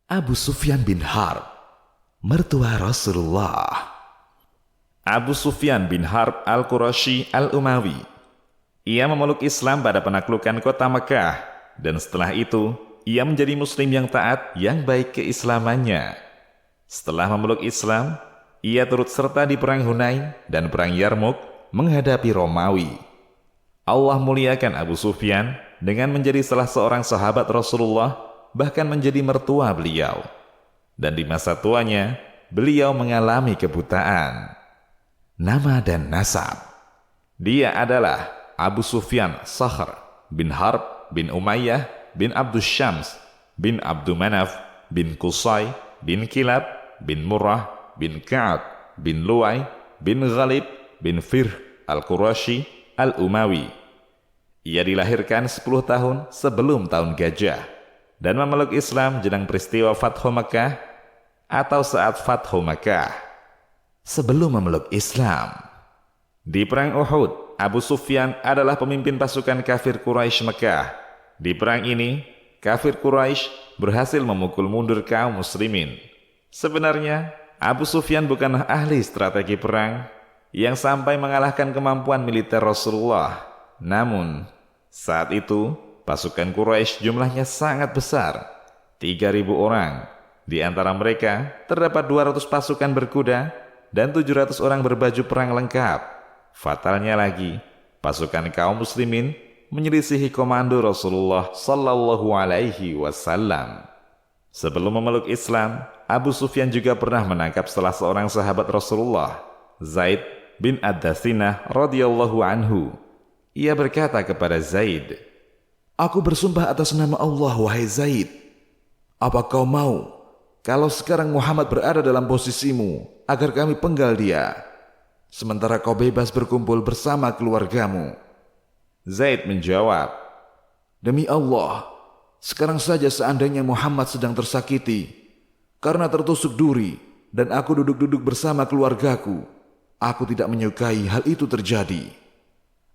Abu Sufyan bin Harb, mertua Rasulullah. Abu Sufyan bin Harb al-Qurashi al-Umawi. Ia memeluk Islam pada penaklukan kota Mekah, dan setelah itu, ia menjadi muslim yang taat yang baik keislamannya. Setelah memeluk Islam, ia turut serta di Perang Hunain dan Perang Yarmuk menghadapi Romawi. Allah muliakan Abu Sufyan dengan menjadi salah seorang sahabat Rasulullah, bahkan menjadi mertua beliau. Dan di masa tuanya, beliau mengalami kebutaan. Nama dan nasab. Dia adalah Abu Sufyan Sakhr bin Harb bin Umayyah bin Abdus Syams bin Abdu Manaf bin Qusay bin Kilab bin Murrah bin Ka'ab bin Lu'ay bin Ghalib bin Firh al-Qurashi al-Umawi. Ia dilahirkan 10 tahun sebelum tahun gajah dan memeluk Islam jelang peristiwa Fathu Makkah atau saat Fathu Makkah. Sebelum memeluk Islam, Di Perang Uhud, Abu Sufyan adalah pemimpin pasukan kafir Quraisy Mekah. Di perang ini, kafir Quraisy berhasil memukul mundur kaum muslimin. Sebenarnya, Abu Sufyan bukanlah ahli strategi perang yang sampai mengalahkan kemampuan militer Rasulullah. Namun, saat itu, pasukan Quraisy jumlahnya sangat besar, 3.000 orang. Di antara mereka, terdapat 200 pasukan berkuda dan 700 orang berbaju perang lengkap. Fatalnya lagi, pasukan kaum muslimin menyelisihi komando Rasulullah sallallahu alaihi wasallam. Sebelum memeluk Islam, Abu Sufyan juga pernah menangkap salah seorang sahabat Rasulullah, Zaid bin Ad-Dathinah radhiyallahu anhu. Ia berkata kepada Zaid, aku bersumpah atas nama Allah, wahai Zaid. Apa kau mau kalau sekarang Muhammad berada dalam posisimu agar kami penggal dia, sementara kau bebas berkumpul bersama keluargamu? Zaid menjawab, demi Allah, sekarang saja seandainya Muhammad sedang tersakiti karena tertusuk duri dan aku duduk-duduk bersama keluargaku, aku tidak menyukai hal itu terjadi.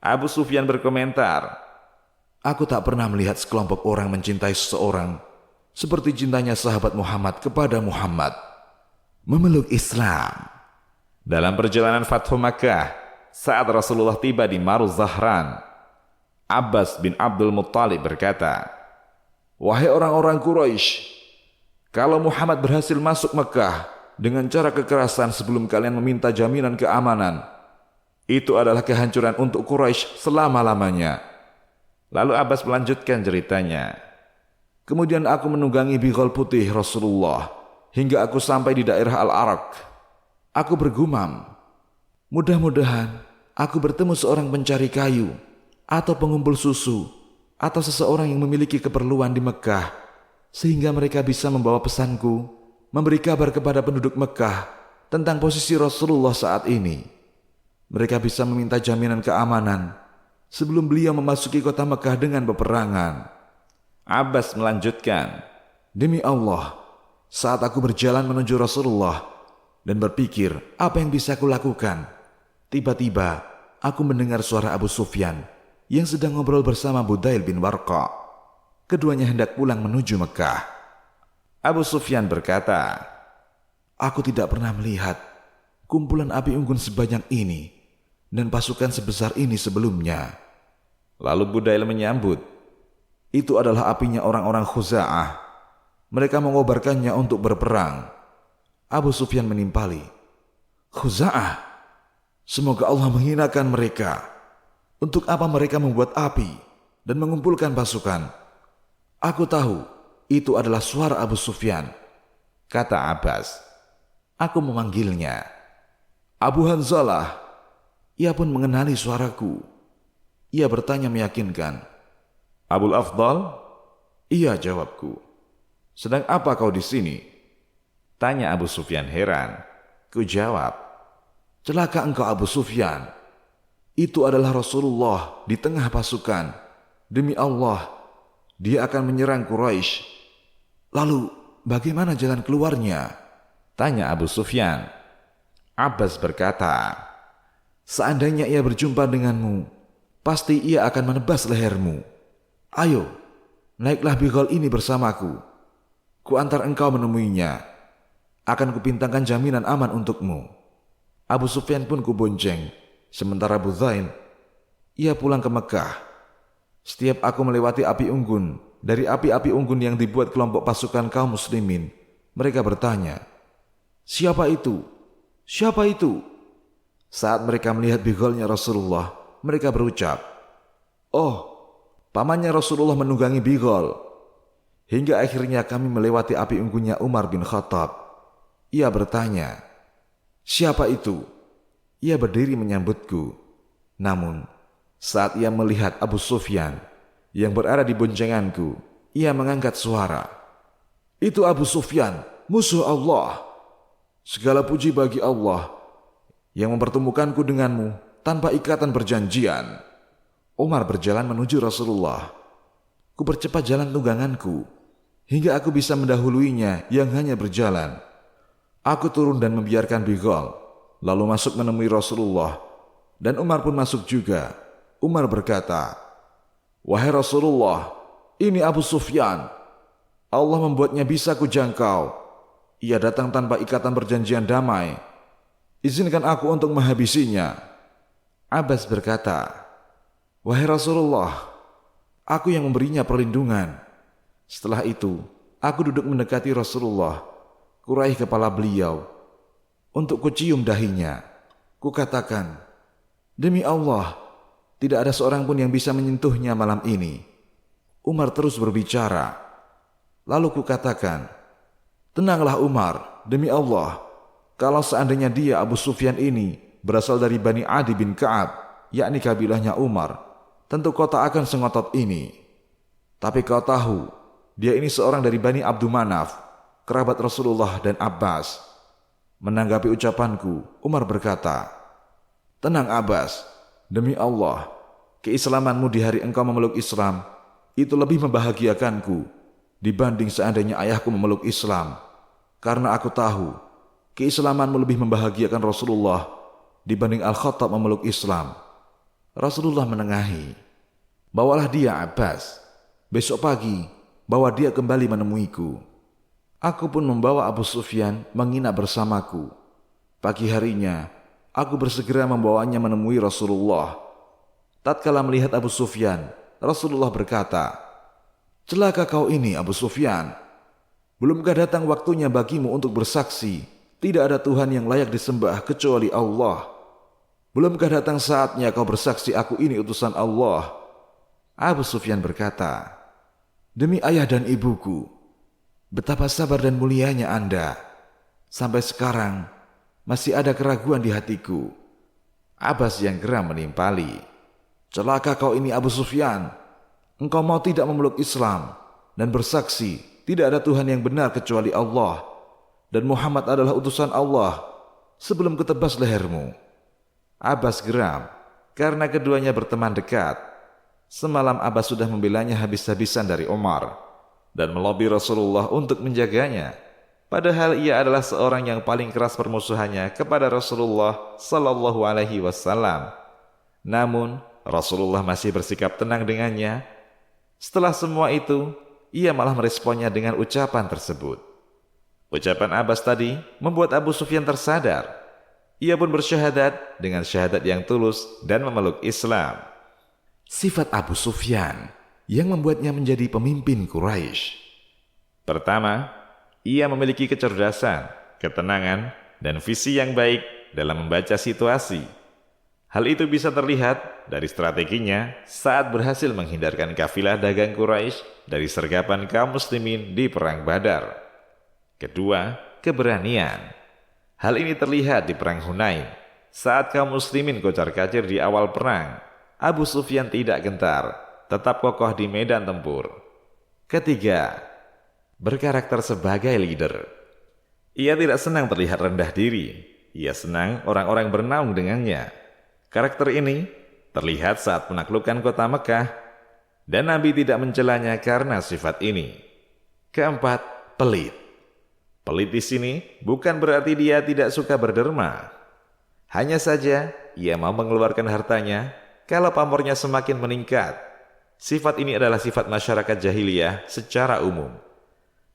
Abu Sufyan berkomentar, aku tak pernah melihat sekelompok orang mencintai seseorang seperti cintanya sahabat Muhammad kepada Muhammad. Memeluk Islam. Dalam perjalanan Fathu Makkah, saat Rasulullah tiba di Maruz Zahran, Abbas bin Abdul Muttalib berkata, wahai orang-orang Quraisy, kalau Muhammad berhasil masuk Mekah dengan cara kekerasan sebelum kalian meminta jaminan keamanan, itu adalah kehancuran untuk Quraisy selama-lamanya. Lalu Abbas melanjutkan ceritanya. Kemudian aku menunggangi bighal putih Rasulullah hingga aku sampai di daerah Al-Arak. Aku bergumam, mudah-mudahan aku bertemu seorang pencari kayu atau pengumpul susu atau seseorang yang memiliki keperluan di Mekah, sehingga mereka bisa membawa pesanku, memberi kabar kepada penduduk Mekah tentang posisi Rasulullah saat ini. Mereka bisa meminta jaminan keamanan sebelum beliau memasuki kota Mekah dengan peperangan. Abbas melanjutkan, demi Allah, saat aku berjalan menuju Rasulullah dan berpikir apa yang bisa aku lakukan, tiba-tiba aku mendengar suara Abu Sufyan yang sedang ngobrol bersama Budail bin Warqa. Keduanya hendak pulang menuju Mekah. Abu Sufyan berkata, aku tidak pernah melihat kumpulan api unggun sebanyak ini dan pasukan sebesar ini sebelumnya. Lalu Budail menyambut, itu adalah apinya orang-orang Khuza'ah. Mereka mengobarkannya untuk berperang. Abu Sufyan menimpali, Khuza'ah, semoga Allah menghinakan mereka. Untuk apa mereka membuat api dan mengumpulkan pasukan? Aku tahu itu adalah suara Abu Sufyan. Kata Abbas, aku memanggilnya, Abu Hanzalah. Ia pun mengenali suaraku. Ia bertanya meyakinkan, Abul Afdal? Iya, jawabku. Sedang apa kau di sini? Tanya Abu Sufyan heran. Ku jawab, celaka engkau Abu Sufyan. Itu adalah Rasulullah di tengah pasukan. Demi Allah, dia akan menyerang Quraisy. Lalu, bagaimana jalan keluarnya? Tanya Abu Sufyan. Abbas berkata, seandainya ia berjumpa denganmu, pasti ia akan menebas lehermu. Ayo, naiklah bighal ini bersamaku. Ku antar engkau menemuinya. Akan kupintangkan jaminan aman untukmu. Abu Sufyan pun kubonceng. Sementara Abu Dhail, ia pulang ke Mekah. Setiap aku melewati api unggun, dari api-api unggun yang dibuat kelompok pasukan kaum muslimin, mereka bertanya, "Siapa itu? Siapa itu?" Saat mereka melihat bigolnya Rasulullah, mereka berucap, "Oh, pamannya Rasulullah menunggangi bigol." Hingga akhirnya kami melewati api unggunnya Umar bin Khattab. Ia bertanya, "Siapa itu?" Ia berdiri menyambutku. Namun, saat ia melihat Abu Sufyan yang berada di boncenganku, ia mengangkat suara, "Itu Abu Sufyan, musuh Allah. Segala puji bagi Allah yang mempertemukanku denganmu tanpa ikatan perjanjian." Umar berjalan menuju Rasulullah. Ku percepat jalan tungganganku hingga aku bisa mendahuluinya yang hanya berjalan. Aku turun dan membiarkan bigol, lalu masuk menemui Rasulullah, dan Umar pun masuk juga. Umar berkata, "Wahai Rasulullah, ini Abu Sufyan. Allah membuatnya bisa kujangkau. Ia datang tanpa ikatan perjanjian damai. Izinkan aku untuk menghabisinya." Abbas berkata, "Wahai Rasulullah, aku yang memberinya perlindungan." Setelah itu, aku duduk mendekati Rasulullah, kuraih kepala beliau, untuk kucium dahinya. Kukatakan, "Demi Allah, tidak ada seorang pun yang bisa menyentuhnya malam ini." Umar terus berbicara. Lalu kukatakan, "Tenanglah Umar, demi Allah, kalau seandainya dia Abu Sufyan ini berasal dari Bani Adi bin Ka'ab, yakni kabilahnya Umar, tentu kau tak akan sengotot ini. Tapi kau tahu, dia ini seorang dari Bani Abdul Manaf, kerabat Rasulullah dan Abbas." Menanggapi ucapanku, Umar berkata, "Tenang Abbas, demi Allah, keislamanmu di hari engkau memeluk Islam, itu lebih membahagiakanku dibanding seandainya ayahku memeluk Islam. Karena aku tahu, keislamanmu lebih membahagiakan Rasulullah dibanding Al-Khattab memeluk Islam." Rasulullah menengahi, "Bawalah dia Abbas. Besok pagi, bawa dia kembali menemuiku." Aku pun membawa Abu Sufyan menginap bersamaku. Pagi harinya, aku bersegera membawanya menemui Rasulullah. Tatkala melihat Abu Sufyan, Rasulullah berkata, "Celaka kau ini Abu Sufyan. Belumkah datang waktunya bagimu untuk bersaksi, tidak ada Tuhan yang layak disembah kecuali Allah? Belumkah datang saatnya kau bersaksi aku ini utusan Allah?" Abu Sufyan berkata, "Demi ayah dan ibuku, betapa sabar dan mulianya Anda. Sampai sekarang masih ada keraguan di hatiku." Abbas yang geram menimpali, "Celaka kau ini Abu Sufyan. Engkau mau tidak memeluk Islam dan bersaksi tidak ada Tuhan yang benar kecuali Allah, dan Muhammad adalah utusan Allah sebelum kutebas lehermu." Abbas geram karena keduanya berteman dekat. Semalam Abbas sudah membelanya habis-habisan dari Umar dan melobi Rasulullah untuk menjaganya, padahal ia adalah seorang yang paling keras permusuhannya kepada Rasulullah sallallahu alaihi wasallam. Namun Rasulullah masih bersikap tenang dengannya. Setelah semua itu, ia malah meresponnya dengan ucapan tersebut. Ucapan Abbas tadi membuat Abu Sufyan tersadar. Ia pun bersyahadat dengan syahadat yang tulus dan memeluk Islam. Sifat Abu Sufyan yang membuatnya menjadi pemimpin Quraisy. Pertama, ia memiliki kecerdasan, ketenangan, dan visi yang baik dalam membaca situasi. Hal itu bisa terlihat dari strateginya saat berhasil menghindarkan kafilah dagang Quraisy dari sergapan kaum muslimin di Perang Badar. Kedua, keberanian. Hal ini terlihat di Perang Hunain. Saat kaum muslimin kocar-kacir di awal perang, Abu Sufyan tidak gentar, tetap kokoh di medan tempur. Ketiga, berkarakter sebagai leader. Ia tidak senang terlihat rendah diri. Ia senang orang-orang bernaung dengannya. Karakter ini terlihat saat menaklukkan kota Mekah, dan Nabi tidak mencelanya karena sifat ini. Keempat, pelit. Pelit di sini bukan berarti dia tidak suka berderma. Hanya saja ia mau mengeluarkan hartanya kalau pamornya semakin meningkat. Sifat ini adalah sifat masyarakat jahiliyah secara umum.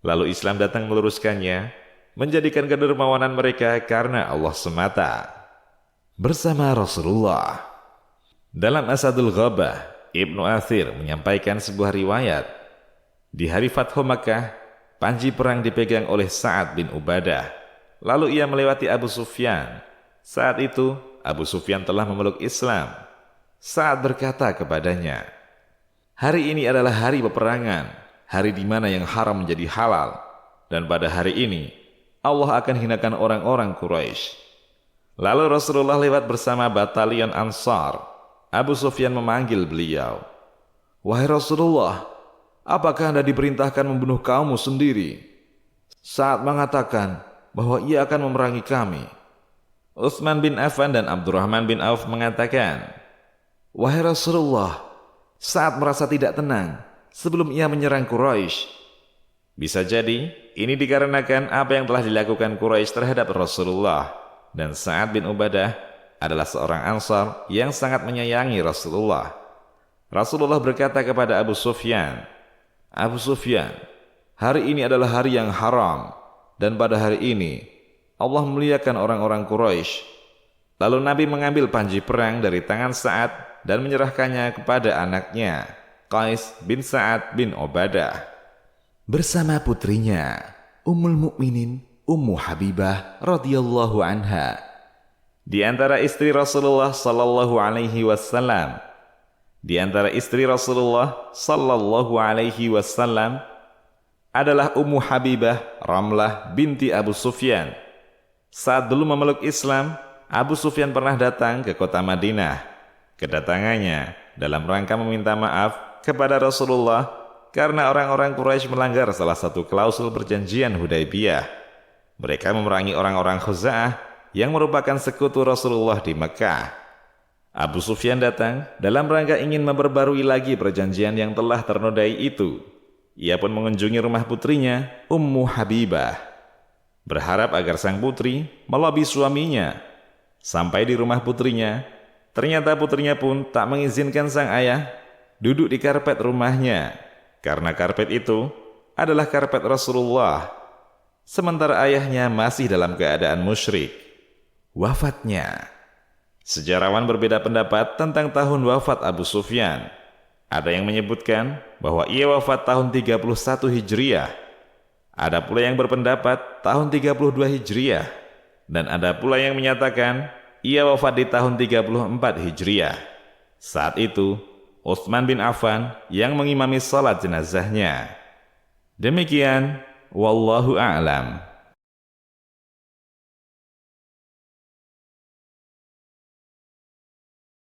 Lalu Islam datang meluruskannya, menjadikan kedermawanan mereka karena Allah semata. Bersama Rasulullah. Dalam Asadul Ghabah, Ibnu Athir menyampaikan sebuah riwayat. Di hari Fathu Makkah, panji perang dipegang oleh Sa'ad bin Ubadah. Lalu ia melewati Abu Sufyan. Saat itu, Abu Sufyan telah memeluk Islam. Sa'ad berkata kepadanya, "Hari ini adalah hari peperangan, hari di mana yang haram menjadi halal. Dan pada hari ini, Allah akan hinakan orang-orang Quraisy." Lalu Rasulullah lewat bersama batalion Ansar. Abu Sufyan memanggil beliau. "Wahai Rasulullah, apakah Anda diperintahkan membunuh kaummu sendiri?" Sa'ad mengatakan bahwa ia akan memerangi kami. Utsman bin Affan dan Abdurrahman bin Auf mengatakan, "Wahai Rasulullah, Sa'ad merasa tidak tenang sebelum ia menyerang Quraisy." Bisa jadi, ini dikarenakan apa yang telah dilakukan Quraisy terhadap Rasulullah. Dan Sa'ad bin Ubadah adalah seorang Ansar yang sangat menyayangi Rasulullah. Rasulullah berkata kepada Abu Sufyan, "Abu Sufyan, hari ini adalah hari yang haram, dan pada hari ini Allah memuliakan orang-orang Quraisy." Lalu Nabi mengambil panji perang dari tangan Sa'ad dan menyerahkannya kepada anaknya, Qais bin Sa'ad bin Ubadah. Bersama putrinya, Ummul Mukminin Ummu Habibah radhiyallahu anha. Di antara istri Rasulullah sallallahu alaihi wasallam, adalah Ummu Habibah Ramlah binti Abu Sufyan. Saat dulu memeluk Islam, Abu Sufyan pernah datang ke kota Madinah. Kedatangannya dalam rangka meminta maaf kepada Rasulullah karena orang-orang Quraisy melanggar salah satu klausul perjanjian Hudaybiyah. Mereka memerangi orang-orang Khuza'ah yang merupakan sekutu Rasulullah di Mekah. Abu Sufyan datang dalam rangka ingin memperbarui lagi perjanjian yang telah ternodai itu. Ia pun mengunjungi rumah putrinya, Ummu Habibah, berharap agar sang putri melobi suaminya. Sampai di rumah putrinya, ternyata putrinya pun tak mengizinkan sang ayah duduk di karpet rumahnya, karena karpet itu adalah karpet Rasulullah. Sementara ayahnya masih dalam keadaan musyrik. Wafatnya. Sejarawan berbeda pendapat tentang tahun wafat Abu Sufyan. Ada yang menyebutkan bahwa ia wafat tahun 31 Hijriah. Ada pula yang berpendapat tahun 32 Hijriah. Dan ada pula yang menyatakan ia wafat di tahun 34 Hijriah. Saat itu, Utsman bin Affan yang mengimami salat jenazahnya. Demikian, wallahu a'lam.